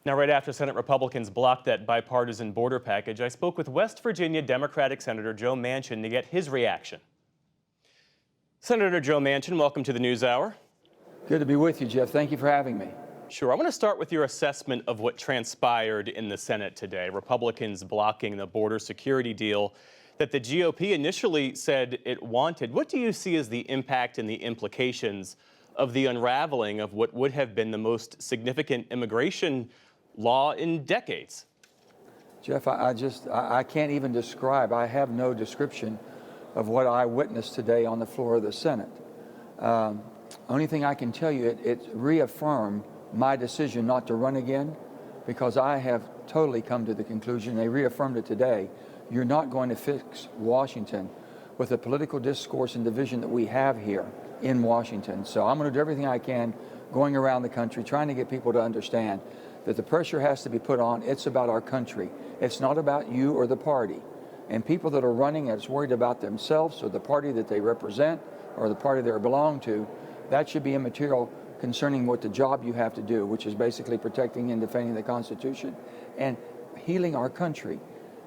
Now, right after Senate Republicans blocked that bipartisan border package, I spoke with West Virginia Democratic Senator Joe Manchin to get his reaction. Senator Joe Manchin, welcome to the NewsHour. Good to be with you, Jeff. Thank you for having me. Sure. I want to start with your assessment of what transpired in the Senate today. Republicans blocking the border security deal that the GOP initially said it wanted. What do you see as the impact and the implications of the unraveling of what would have been the most significant immigration law in decades? Jeff, I can't even describe. I have no description of what I witnessed today on the floor of the Senate. Only thing I can tell you, it reaffirmed my decision not to run again, because I have totally come to the conclusion, they reaffirmed it today, you're not going to fix Washington with the political discourse and division that we have here in Washington. So I'm going to do everything I can going around the country, trying to get people to understand that the pressure has to be put on. It's about our country. It's not about you or the party. And people that are running that's worried about themselves or the party that they represent or the party they belong to, that should be immaterial concerning what the job you have to do, which is basically protecting and defending the Constitution and healing our country.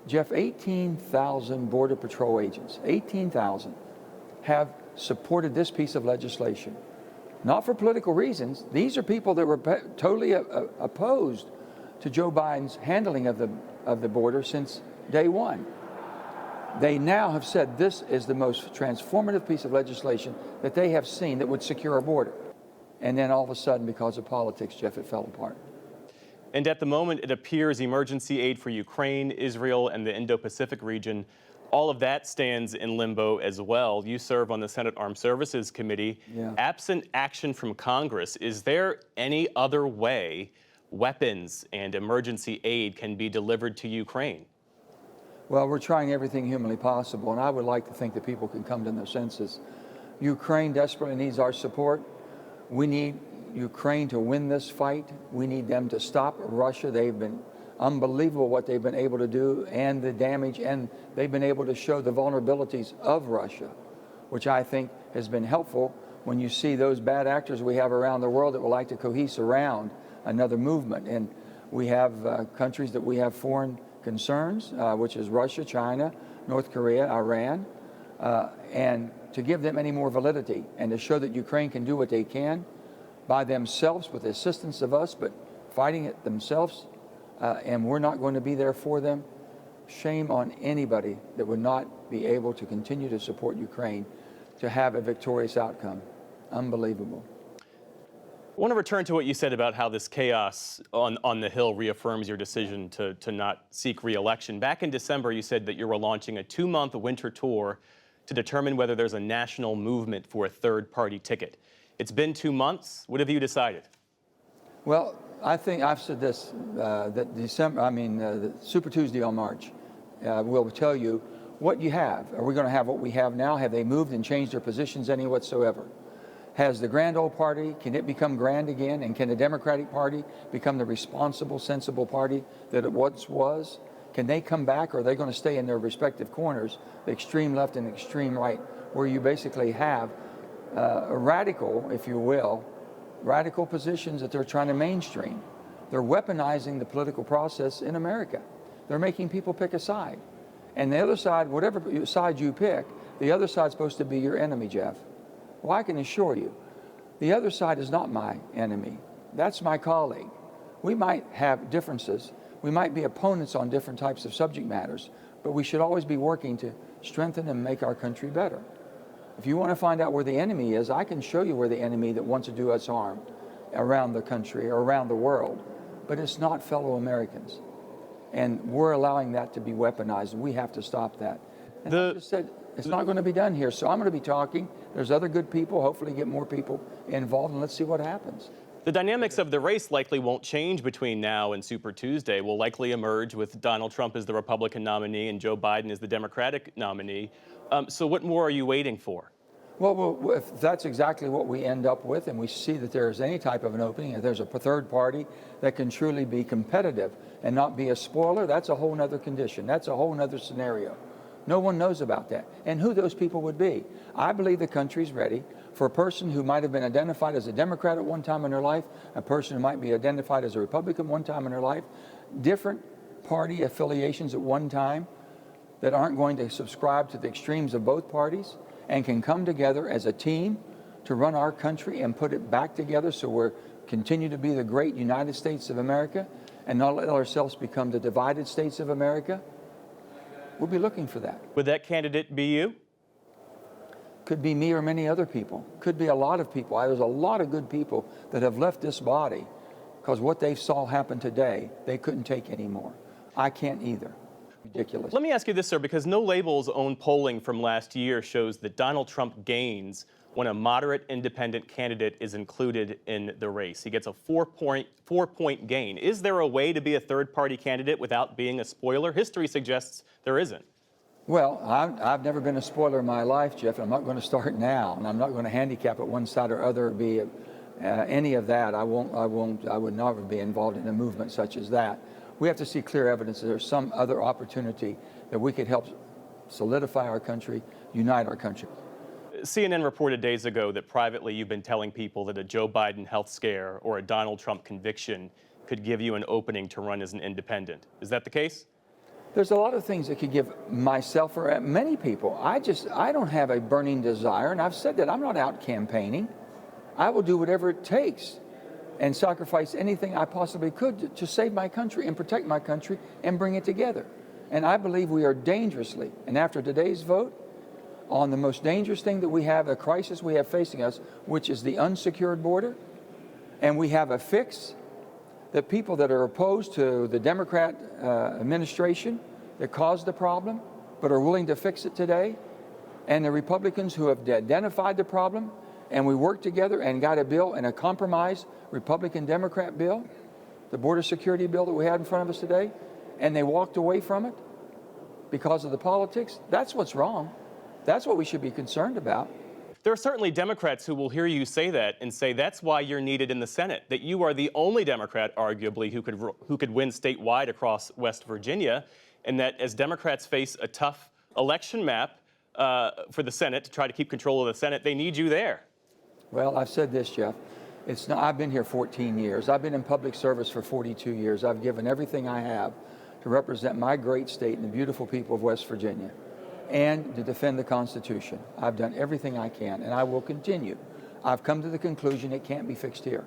Jeff, 18,000 Border Patrol agents, 18,000, have supported this piece of legislation. Not for political reasons. These are people that were totally opposed to Joe Biden's handling of the border since day one. They now have said this is the most transformative piece of legislation that they have seen that would secure our border. And then all of a sudden, because of politics, Jeff, it fell apart. And at the moment, it appears emergency aid for Ukraine, Israel, and the Indo-Pacific region, all of that stands in limbo as well. You serve on the Senate Armed Services Committee. Yeah. Absent action from Congress, is there any other way weapons and emergency aid can be delivered to Ukraine? Well, we're trying everything humanly possible, and I would like to think that people can come to their senses. Ukraine desperately needs our support. We need Ukraine to win this fight. We need them to stop Russia. They've been unbelievable what they've been able to do and the damage, and they've been able to show the vulnerabilities of Russia, which I think has been helpful when you see those bad actors we have around the world that would like to cohese around another movement. And we have countries that we have foreign concerns, which is Russia, China, North Korea, Iran, and to give them any more validity and to show that Ukraine can do what they can by themselves with the assistance of us, but fighting it themselves, and we're not going to be there for them. Shame on anybody that would not be able to continue to support Ukraine to have a victorious outcome. Unbelievable. I want to return to what you said about how this chaos on the Hill reaffirms your decision to not seek re-election. Back in December, you said that you were launching a 2-month winter tour to determine whether there's a national movement for a third-party ticket. It's been 2 months. What have you decided? Well, I think I've said this, that the Super Tuesday on March will tell you what you have. Are we going to have what we have now? Have they moved and changed their positions any whatsoever? Has the grand old party, can it become grand again? And can the Democratic Party become the responsible, sensible party that it once was? Can they come back, or are they going to stay in their respective corners, the extreme left and extreme right, where you basically have a radical, if you will, radical positions that they're trying to mainstream. They're weaponizing the political process in America. They're making people pick a side. And the other side, whatever side you pick, the other side's supposed to be your enemy, Jeff. Well, I can assure you, the other side is not my enemy. That's my colleague. We might have differences. We might be opponents on different types of subject matters, but we should always be working to strengthen and make our country better. If you want to find out where the enemy is, I can show you where the enemy that wants to do us harm around the country or around the world, but it's not fellow Americans. And we're allowing that to be weaponized, and we have to stop that. And I just said, it's not going to be done here, so I'm going to be talking. There's other good people, hopefully get more people involved, and let's see what happens. The dynamics of the race likely won't change between now and Super Tuesday. Will likely emerge with Donald Trump as the Republican nominee and Joe Biden as the Democratic nominee. So what more are you waiting for? Well, if that's exactly what we end up with, and we see that there's any type of an opening, if there's a third party that can truly be competitive and not be a spoiler, that's a whole nother condition. That's a whole nother scenario. No one knows about that, and who those people would be. I believe the country's ready for a person who might have been identified as a Democrat at one time in their life, a person who might be identified as a Republican one time in their life, different party affiliations at one time that aren't going to subscribe to the extremes of both parties and can come together as a team to run our country and put it back together so we're continue to be the great United States of America and not let ourselves become the divided states of America. We'll be looking for that. Would that candidate be you? Could be me or many other people. Could be a lot of people. There's a lot of good people that have left this body because what they saw happen today, they couldn't take anymore. I can't either. Ridiculous. Let me ask you this, sir, because No Label's own polling from last year shows that Donald Trump gains when a moderate independent candidate is included in the race. He gets a four-point gain. Is there a way to be a third-party candidate without being a spoiler? History suggests there isn't. Well, I've never been a spoiler in my life, Jeff, and I'm not going to start now, and I'm not going to handicap it one side or other, be any of that. I would never be involved in a movement such as that. We have to see clear evidence that there's some other opportunity that we could help solidify our country, unite our country. CNN reported days ago that privately you've been telling people that a Joe Biden health scare or a Donald Trump conviction could give you an opening to run as an independent. Is that the case? There's a lot of things that could give myself or many people. I don't have a burning desire, and I've said that I'm not out campaigning. I will do whatever it takes and sacrifice anything I possibly could to save my country and protect my country and bring it together. And I believe we are dangerously, and after today's vote, on the most dangerous thing that we have, a crisis we have facing us, which is the unsecured border, and we have a fix that people that are opposed to the Democrat administration that caused the problem, but are willing to fix it today, and the Republicans who have identified the problem, and we worked together and got a bill and a compromise Republican-Democrat bill, the border security bill that we had in front of us today, and they walked away from it because of the politics. That's what's wrong. That's what we should be concerned about. There are certainly Democrats who will hear you say that and say that's why you're needed in the Senate, that you are the only Democrat, arguably, who could win statewide across West Virginia, and that as Democrats face a tough election map for the Senate to try to keep control of the Senate, they need you there. Well, I've said this, Jeff. I've been here 14 years. I've been in public service for 42 years. I've given everything I have to represent my great state and the beautiful people of West Virginia, and to defend the Constitution. I've done everything I can, and I will continue. I've come to the conclusion it can't be fixed here.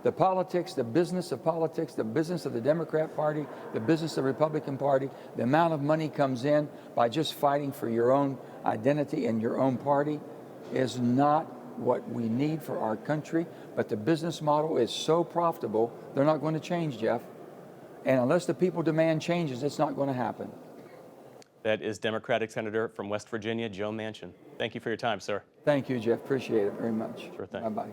The politics, the business of politics, the business of the Democrat Party, the business of the Republican Party, the amount of money comes in by just fighting for your own identity and your own party is not what we need for our country, but the business model is so profitable, they're not going to change, Jeff. And unless the people demand changes, it's not going to happen. That is Democratic Senator from West Virginia, Joe Manchin. Thank you for your time, sir. Thank you, Jeff. Appreciate it very much. Sure thing. Bye-bye.